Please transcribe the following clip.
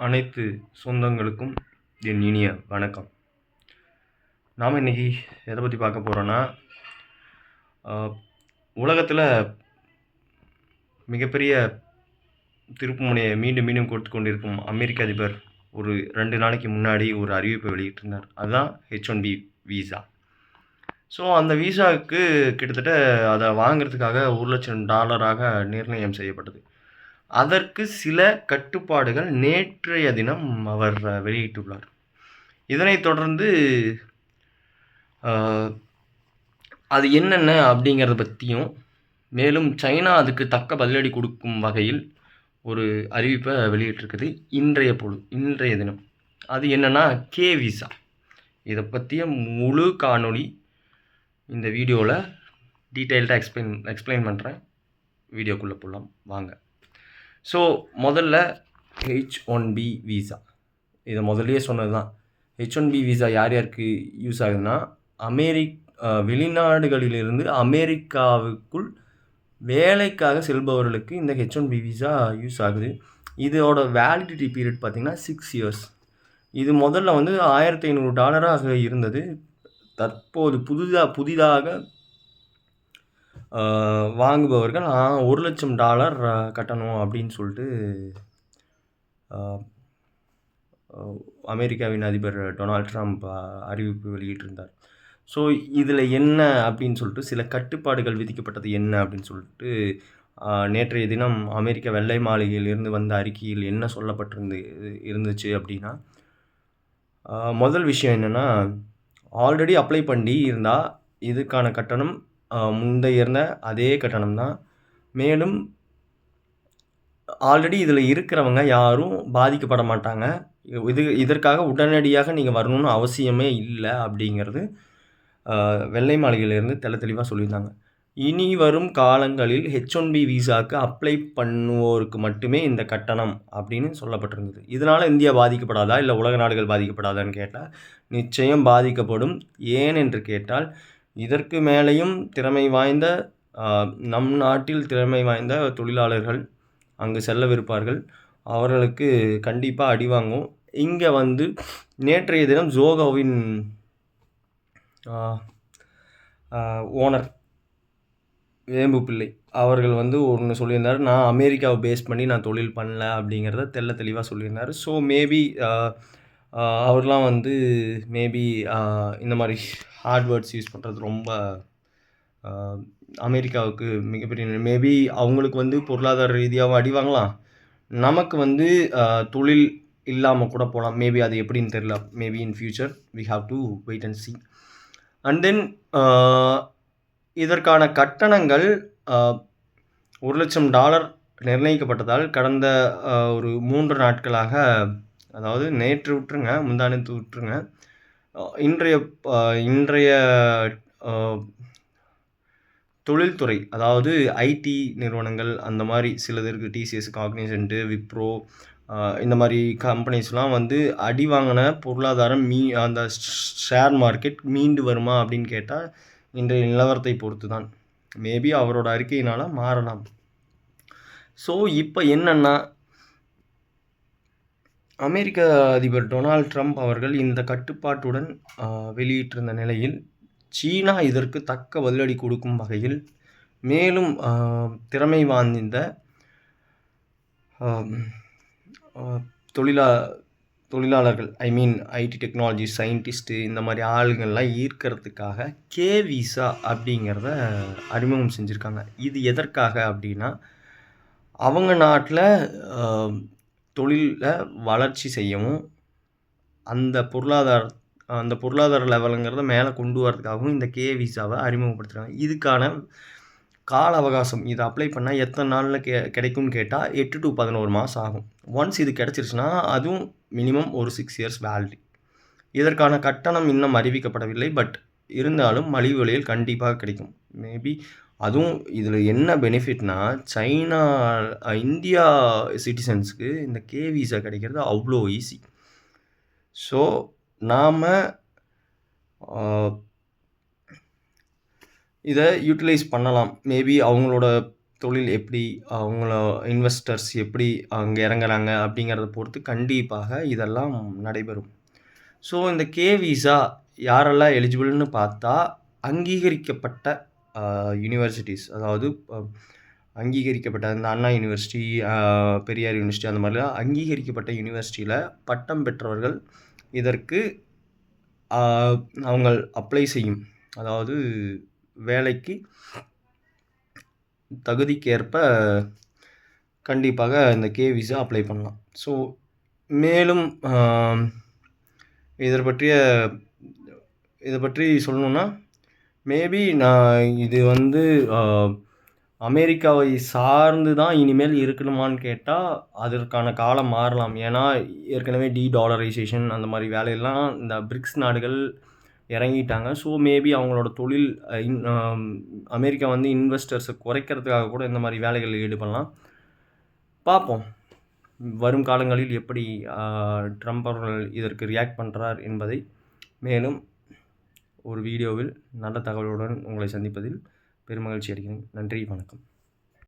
அனைத்து சொந்தங்களுக்கும் என் இனிய வணக்கம். நாம் இன்றைக்கி எதை பற்றி பார்க்க போகிறோன்னா, உலகத்தில் மிகப்பெரிய திருப்புமுனையை மீண்டும் மீண்டும் கொடுத்து கொண்டிருக்கும் அமெரிக்க அதிபர் ஒரு 2 நாளைக்கு முன்னாடி ஒரு அறிவிப்பை வெளியிட்டிருந்தார். அதுதான் H1B வீசா. ஸோ அந்த வீசாவுக்கு கிட்டத்தட்ட அதை வாங்கிறதுக்காக $1,00,000 நிர்ணயம் செய்யப்பட்டது. அதற்கு சில கட்டுப்பாடுகள் நேற்றைய தினம் அவர் வெளியிட்டுள்ளார். இதனைத் தொடர்ந்து அது என்னென்ன அப்படிங்கிறத பற்றியும், மேலும் சைனா அதுக்கு தக்க பதிலடி கொடுக்கும் வகையில் ஒரு அறிவிப்பை வெளியிட்டிருக்குது இன்றைய தினம். அது என்னென்னா கே விசா. இதை பற்றிய முழு காணொளி இந்த வீடியோவில் டீட்டெயில்டாக எக்ஸ்பிளைன் பண்ணுறேன். வீடியோக்குள்ளே போகலாம் வாங்க. ஸோ முதல்ல H1B வீசா. இதை முதல்லயே சொன்னது தான். H1B வீசா யார் யாருக்கு யூஸ் ஆகுதுன்னா, வெளிநாடுகளிலிருந்து அமெரிக்காவுக்குள் வேலைக்காக செல்பவர்களுக்கு இந்த H1B வீசா யூஸ் ஆகுது. இதோட வேலிடிட்டி பீரியட் பார்த்திங்கன்னா 6 years. இது முதல்ல வந்து $1,500 இருந்தது. தற்போது புதிதாக வாங்குபவர்கள் $1,00,000 கட்டணும் அப்படின்னு சொல்லிட்டு அமெரிக்காவின் அதிபர் டொனால்ட் ட்ரம்ப் அறிவிப்பு வெளியிட்டிருந்தார். ஸோ இதில் என்ன அப்படின்னு சொல்லிட்டு சில கட்டுப்பாடுகள் விதிக்கப்பட்டது என்ன அப்படின்னு சொல்லிட்டு நேற்றைய தினம் அமெரிக்க வெள்ளை மாளிகையிலிருந்து வந்த அறிக்கையில் என்ன இருந்துச்சு அப்படின்னா, முதல் விஷயம் என்னென்னா, ஆல்ரெடி அப்ளை பண்ணி இருந்தால் இதுக்கான கட்டணம் முந்தைய இருந்த அதே கட்டணம் தான். மேலும் ஆல்ரெடி இதில் இருக்கிறவங்க யாரும் பாதிக்கப்பட மாட்டாங்க. இதற்காக உடனடியாக நீங்கள் வரணும்னு அவசியமே இல்லை அப்படிங்கிறது வெள்ளை மாளிகையிலேருந்து தெளிவாக சொல்லியிருந்தாங்க. இனி வரும் காலங்களில் H1B வீசாவுக்கு அப்ளை பண்ணுவோருக்கு மட்டுமே இந்த கட்டணம் அப்படின்னு சொல்லப்பட்டிருந்தது. இதனால் இந்தியா பாதிக்கப்படாதா, இல்லை உலக நாடுகள் பாதிக்கப்படாதான்னு கேட்டால் நிச்சயம் பாதிக்கப்படும். ஏன் என்று கேட்டால், இதற்கு மேலேயும் நம் நாட்டில் திறமை வாய்ந்த தொழிலாளர்கள் அங்கு செல்லவிருப்பார்கள். அவர்களுக்கு கண்டிப்பாக அடி வாங்கும். இங்கே வந்து நேற்றைய தினம் ஜோகோவின் ஓனர் வேம்பு பிள்ளை அவர்கள் வந்து ஒன்று சொல்லியிருந்தார். நான் அமெரிக்காவை பேஸ் பண்ணி நான் தொழில் பண்ணல அப்படிங்கிறத தெளிவாக சொல்லியிருந்தார். ஸோ மேபி அவர்லாம் வந்து இந்த மாதிரி ஹார்ட் வேர்ட்ஸ் யூஸ் பண்ணுறது ரொம்ப அமெரிக்காவுக்கு மிகப்பெரிய மேபி அவங்களுக்கு வந்து பொருளாதார ரீதியாகவும் அடி வாங்கலாம். நமக்கு வந்து தொழில் இல்லாமல் கூட போகலாம். மேபி அது எப்படின்னு தெரியல. Maybe in future we have to wait and see. And then இதற்கான கட்டணங்கள் $1,00,000 நிர்ணயிக்கப்பட்டதால் கடந்த ஒரு 3 நாட்களாக, அதாவது நேற்று விட்டுருங்க, முந்தானத்து விட்டுருங்க, இன்றைய தொழில்துறை, அதாவது ஐடி நிறுவனங்கள் அந்த மாதிரி சிலது இருக்குது. டிசிஎஸ், காக்னிசன்ட்டு, விப்ரோ, இந்த மாதிரி கம்பெனிஸ்லாம் வந்து அடி வாங்கின பொருளாதாரம் அந்த ஷேர் மார்க்கெட் மீண்டு வருமா அப்படின்னு கேட்டால் இன்றைய நிலவரத்தை பொறுத்து தான். மேபி அவரோட அறிக்கையினால் மாறலாம். ஸோ இப்போ என்னென்னா, அமெரிக்க அதிபர் டொனால்ட் ட்ரம்ப் அவர்கள் இந்த கட்டுப்பாட்டுடன் வெளியிட்டிருந்த நிலையில் சீனா இதற்கு தக்க பதிலடி கொடுக்கும் வகையில் மேலும் திறமை வாய்ந்த தொழிலாளர்கள், ஐடி டெக்னாலஜி சயின்டிஸ்ட்டு, இந்த மாதிரி ஆளுங்கள்லாம் ஈர்க்கிறதுக்காக கே விசா அப்படிங்கிறத அறிமுகம் செஞ்சுருக்காங்க. இது எதற்காக அப்படின்னா, அவங்க நாட்டில் தொழிலை வளர்ச்சி செய்யவும், அந்த பொருளாதார லெவலுங்கிறத மேலே கொண்டு வரதுக்காகவும் இந்த கே விசாவை அறிமுகப்படுத்துகிறாங்க. இதுக்கான கால அவகாசம், இதை அப்ளை பண்ணால் எத்தனை நாளில் கிடைக்கும்னு கேட்டால் 8 to 11 மாதம் ஆகும். ஒன்ஸ் இது கிடச்சிருச்சுன்னா அதுவும் மினிமம் ஒரு 6 years வேலிடி. இதற்கான கட்டணம் இன்னும் அறிவிக்கப்படவில்லை. பட் இருந்தாலும் மலிவு விலையில் கண்டிப்பாக கிடைக்கும். மேபி அதுவும் இதில் என்ன பெனிஃபிட்னா, இந்தியா சிட்டிசன்ஸுக்கு இந்த கே விசா கிடைக்கிறது அவ்வளோ ஈஸி. ஸோ நாம் இதை யூட்டிலைஸ் பண்ணலாம். மேபி அவங்களோட தொழில் எப்படி அவங்கள இன்வெஸ்டர்ஸ் எப்படி அங்கே இறங்குறாங்க அப்படிங்கிறத பொறுத்து கண்டிப்பாக இதெல்லாம் நடைபெறும். ஸோ இந்த விசா யாரெல்லாம் எலிஜிபிள்னு பார்த்தா, அங்கீகரிக்கப்பட்ட யூனிவர்சிட்டிஸ், அதாவது அங்கீகரிக்கப்பட்ட அந்த அண்ணா யூனிவர்சிட்டி, பெரியார் யூனிவர்சிட்டி, அந்த மாதிரிலாம் அங்கீகரிக்கப்பட்ட யூனிவர்சிட்டியில் பட்டம் பெற்றவர்கள் இதற்கு அவங்க அப்ளை செய்யும், அதாவது வேலைக்கு தகுதிக்கேற்ப கண்டிப்பாக இந்த விசா அப்ளை பண்ணலாம். ஸோ மேலும் இதை பற்றி சொல்லணுன்னா, மேபி நான் இது வந்து அமெரிக்காவை சார்ந்து தான் இனிமேல் இருக்கணுமான்னு கேட்டால் அதற்கான காலம் மாறலாம். ஏன்னா ஏற்கனவே டாலரைசேஷன் அந்த மாதிரி வேலையெல்லாம் இந்த பிரிக்ஸ் நாடுகள் இறங்கிட்டாங்க. ஸோ மேபி அவங்களோட தொழில் அமெரிக்கா வந்து இன்வெஸ்டர்ஸை குறைக்கிறதுக்காக கூட இந்த மாதிரி வேலைகளில் ஈடுபடலாம். பார்ப்போம் வரும் காலங்களில் எப்படி ட்ரம்ப் அவர்கள் இதற்கு ரியாக்ட் பண்ணுறார் என்பதை. மேலும் ஒரு வீடியோவில் நல்ல தகவலுடன் உங்களை சந்திப்பதில் பெருமகிழ்ச்சி அடைகிறேன். நன்றி, வணக்கம்.